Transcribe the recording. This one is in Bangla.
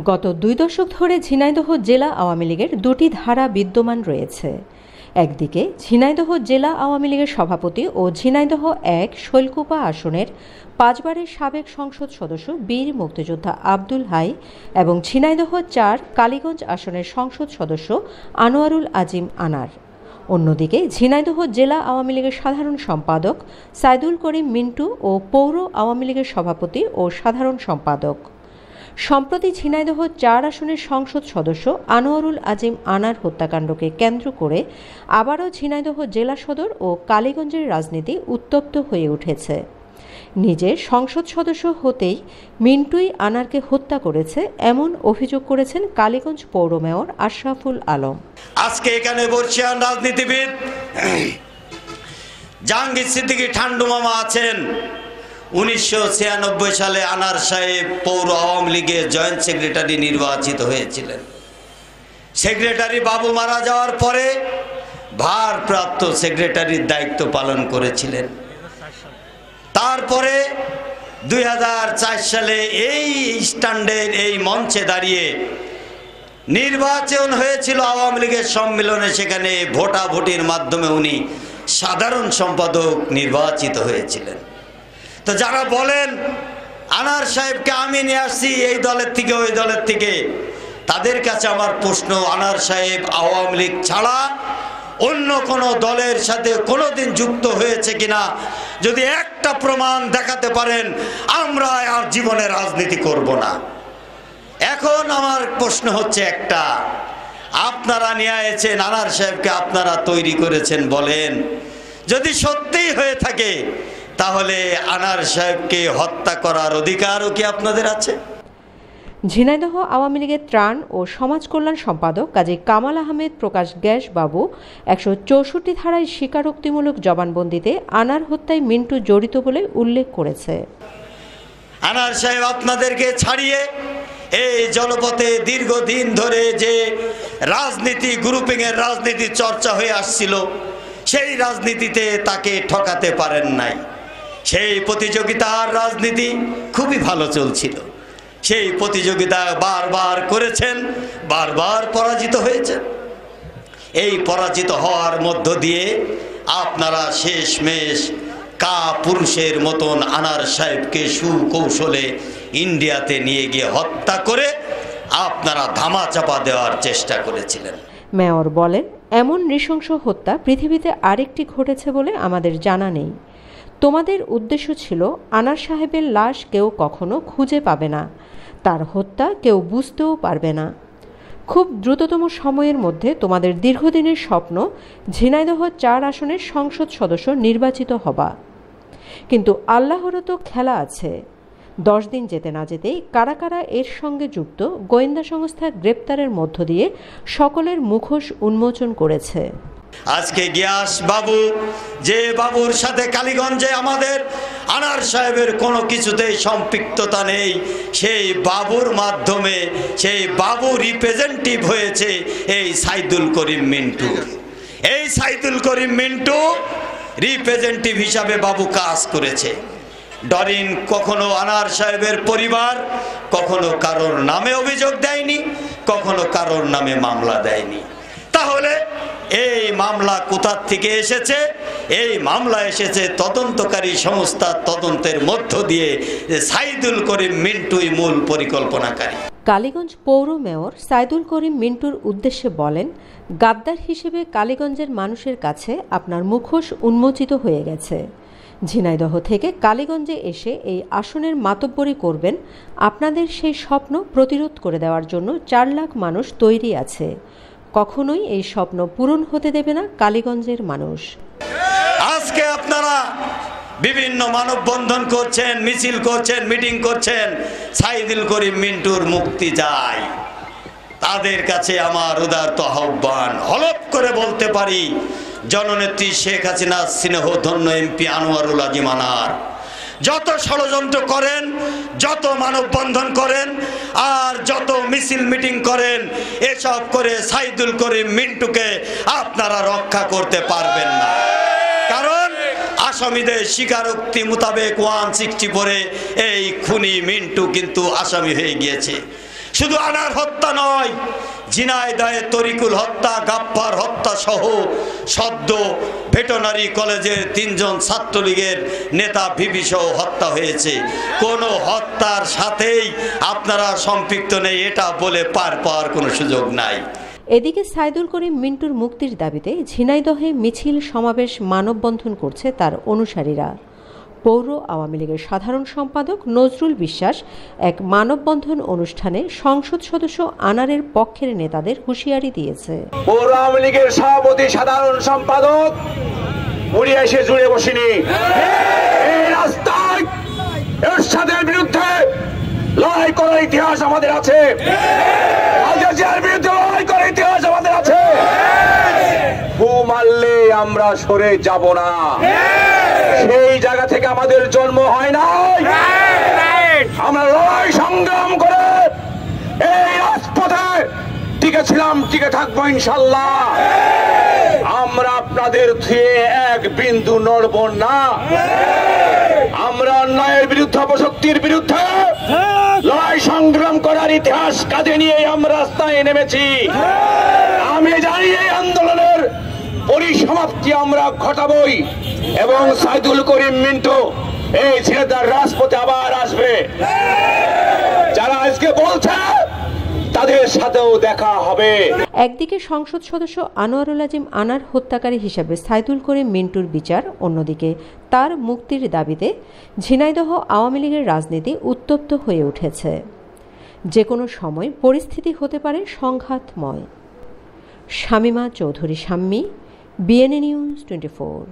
গত ২ দশক ধরে ঝিনাইদহ জেলা আওয়ামী লীগের দুটি ধারা বিদ্যমান রয়েছে। একদিকে ঝিনাইদহ জেলা আওয়ামী লীগের সভাপতি ও ঝিনাইদহ ১ শৈলকুপা আসনের ৫ বারের সাবেক সংসদ সদস্য বীর মুক্তিযোদ্ধা আব্দুল হাই এবং ঝিনাইদহ ৪ কালীগঞ্জ আসনের সংসদ সদস্য আনোয়ারুল আজিম আনার। অন্যদিকে ঝিনাইদহ জেলা আওয়ামী লীগের সাধারণ সম্পাদক সাইদুল করিম মিন্টু ও পৌর আওয়ামী লীগের সভাপতি ও সাধারণ সম্পাদক। সম্প্রতি ঝিনাইদহ ৪ আসনের সংসদ সদস্য আনোয়ারুল আজিম আনার হত্যাকাণ্ডকে কেন্দ্র করে আবারও ঝিনাইদহ জেলা সদর ও কালীগঞ্জের রাজনীতি উত্তপ্ত হয়ে উঠেছে। নিজে সংসদ সদস্য হতেই মিন্টুই আনারকে হত্যা করেছে এমন অভিযোগ করেছেন কালীগঞ্জ পৌর মেয়র আশরাফুল আলম। আজকে এখানে বর্ষিয়ান রাজনীতিবিদ জাহাঙ্গীর সিদ্দিকী ঠান্ডু মামা আছেন। 1996 সালে আনার সাহেব পৌর আওয়ামী লীগের জয়েন্ট সেক্রেটারি নির্বাচিত হয়েছিলেন। সেক্রেটারি বাবু মারা যাওয়ার পরে ভারপ্রাপ্ত সেক্রেটারির দায়িত্ব পালন করেছিলেন। তারপরে 2004 সালে এই স্ট্যান্ডের এই মঞ্চে দাঁড়িয়ে নির্বাচন হয়েছিল আওয়ামী লীগের সম্মেলনে। সেখানে ভোটাভুটির মাধ্যমে উনি সাধারণ সম্পাদক নির্বাচিত হয়েছিলেন। তো যারা বলেন আনার সাহেবকে আমি নিয়ে আসছি এই দলের থেকে ওই দলের থেকে, তাদের কাছে আমার প্রশ্ন, আনার সাহেব আওয়ামী লীগ ছাড়া অন্য কোনো দলের সাথে কোনোদিন যুক্ত হয়েছে কিনা যদি একটা প্রমাণ দেখাতে পারেন, আমরা আর জীবনে রাজনীতি করব না। এখন আমার প্রশ্ন হচ্ছে একটা, আপনারা নিয়ে এসেছেন আনার সাহেবকে, আপনারা তৈরি করেছেন বলেন, যদি সত্যিই হয়ে থাকে তাহলে আনার সাহেবকে হত্যা করার অধিকারও কি আপনাদের আছে? ঝিনাইদহ আওয়ামী লীগের ত্রাণ ও সমাজ কল্যাণ সম্পাদক কাজী কামাল আহমেদ প্রকাশ গ্যাস বাবু ১৬৪ ধারায় স্বীকারোক্তিমূলক জবানবন্দিতে আনার হত্যায় মিন্টু জড়িত বলে উল্লেখ করেছে। আনার সাহেব আপনাদেরকে ছাড়িয়ে এই জলপথে দীর্ঘদিন ধরে যে রাজনীতি গ্রুপিংয়ের রাজনীতি চর্চা হয়ে আসছিল, সেই রাজনীতিতে তাকে ঠকাতে পারেন নাই। সেই প্রতিযোগিতার রাজনীতি খুবই ভালো চলছিল। সেই প্রতিযোগিতা বারবার করেছেন, বারবার পরাজিত হয়েছেন। এই পরাজিত হওয়ার মধ্য দিয়ে আপনারা শেষমেশ পুরুষের মতন আনার সাহেবকে সুকৌশলে ইন্ডিয়াতে নিয়ে গিয়ে হত্যা করে আপনারা ধামাচাপা দেওয়ার চেষ্টা করেছিলেন। মেয়র বলেন, এমন নৃশংস হত্যা পৃথিবীতে আরেকটি ঘটেছে বলে আমাদের জানা নেই। তোমাদের উদ্দেশ্য ছিল আনার সাহেবের লাশ কেউ কখনো খুঁজে পাবে না, তার হত্যা কেউ বুঝতেও পারবে না। খুব দ্রুততম সময়ের মধ্যে তোমাদের দীর্ঘদিনের স্বপ্ন ঝিনাইদহ ৪ আসনের সংসদ সদস্য নির্বাচিত হবা। কিন্তু আল্লাহরও তো খেলা আছে। 10 দিন যেতে না যেতেই কারা কারা এর সঙ্গে যুক্ত গোয়েন্দা সংস্থা গ্রেপ্তারের মধ্য দিয়ে সকলের মুখোশ উন্মোচন করেছে। আজকে গিয়াস বাবু, যে বাবুর সাথে কালীগঞ্জে আমাদের আনার সাহেবের কোনো কিছুতেই সম্পৃক্ততা নেই, সেই বাবুর মাধ্যমে সেই বাবু রিপ্রেজেন্টেটিভ হয়েছে এই সাইদুল করিম মিন্টু। এই সাইদুল করিম মিন্টু রিপ্রেজেন্টেটিভ হিসাবে বাবু কাজ করেছে। ডরিন কখনো আনার সাহেবের পরিবার কখনো কারোর নামে অভিযোগ দেয়নি, কখনো কারোর নামে মামলা দেয়নি। তাহলে এই মামলা কোথা থেকে এসেছে? এই মামলা এসেছে তদন্তকারী সংস্থার তদন্তের মধ্য দিয়ে সাইদুল করিম মিন্টুই মূল পরিকল্পনাকারী। কালীগঞ্জ পৌর মেয়র সাইদুল করিম মিন্টুর উদ্দেশ্যে বলেন, গাদ্দার হিসেবে কালীগঞ্জের মানুষের কাছে আপনার মুখোশ উন্মোচিত হয়ে গেছে। ঝিনাইদহ থেকে কালীগঞ্জে এসে এই আসনের মাতব্বরি করবেন, আপনাদের সেই স্বপ্ন প্রতিরোধ করে দেওয়ার জন্য 4 লাখ মানুষ তৈরি আছে। কখনোই এই স্বপ্ন পূরণ হতে দেবে না কালীগঞ্জের মানুষ। আজকে আপনারা বিভিন্ন মানববন্ধন করছেন, মিছিল করছেন, মিটিং করছেন, সাইদুল করিম মিন্টুর মুক্তি চাই। তাদের কাছে আমার উদারত আহ্বান, হলফ করে বলতে পারি, জননেত্রী শেখ হাসিনার স্নেহধন্য এমপি আনোয়ারুল আজিম আনার যত ষড়যন্ত্র করেন, যত মানববন্ধন করেন, আর যত মিছিল মিটিং করেন, এসব করে সাইদুল করিম মিন্টুকে আপনারা রক্ষা করতে পারবেন না। কারণ আসামিদের স্বীকারোক্তি মোতাবেক 164 এই খুনি মিন্টু কিন্তু আসামি হয়ে গিয়েছে। শুধু আনার হত্যা নয়, ঝিনাইদহে তরিকুল হত্যা, গাফফার হত্যা সহ সদ্য ভেটেরিনারি কলেজের 3 জন ছাত্রলীগের নেতা ভিপি সহ হত্যা হয়েছে। কোনো হত্যার সাথেই আপনারা সম্পৃক্ত নেই এটা বলে পার পাওয়ার কোনো সুযোগ নাই। এদিকে সাইদুল করিম মিন্টুর মুক্তির দাবিতে ঝিনাইদহে মিছিল সমাবেশ মানববন্ধন করছে তার অনুসারীরা। পৌর আওয়ামী লীগের সাধারণ সম্পাদক নজরুল বিশ্বাস এক মানববন্ধন অনুষ্ঠানে সংসদ সদস্য আনারের পক্ষের নেতাদের হুঁশিয়ারি দিয়েছে। পৌর আওয়ামী লীগের সভাপতি সাধারণ সম্পাদক উনি এসে জুড়ে বসিনি, এই রাস্তায় এরশাদের বিরুদ্ধে লড়াই করার ইতিহাস আমাদের আছে, আল জাজিরার বিরুদ্ধে লড়াই করার ইতিহাস আমাদের আছে। ফু মারলে আমরা সরে যাব না, সেই জায়গা থেকে আমাদের জন্ম হয় নাই। আমরা লড়াই সংগ্রাম করে এই রাজপথে টিকে ছিলাম, টিকে থাকবো ইনশাল্লাহ। আমরা আপনাদের থেকে এক বিন্দু নড়ব না। আমরা অন্যায়ের বিরুদ্ধে, অপশক্তির বিরুদ্ধে লড়াই সংগ্রাম করার ইতিহাস কাঁধে নিয়ে আমরা রাস্তায় নেমেছি। আমি জানি এই আন্দোলনের পরিসমাপ্তি আমরা ঘটাবই এবং সাইদুল করিম মিন্টু এই ছেলেটার রাজপথে আবার আসবে। যারা আজকে বলছে তাদের সাথেও দেখা হবে। একদিকে সংসদ সদস্য আনোয়ারুল আজিম আনার হত্যাকারী হিসেবে সাইদুল করিম মিন্টুর বিচার, অন্যদিকে তার মুক্তির দাবিতে ঝিনাইদহ আওয়ামী লীগের রাজনীতি উত্তপ্ত হয়ে উঠেছে। যে কোনো সময় পরিস্থিতি হতে পারে সংঘাতময়। Shamima Chowdhury Shammi, BNA news 24।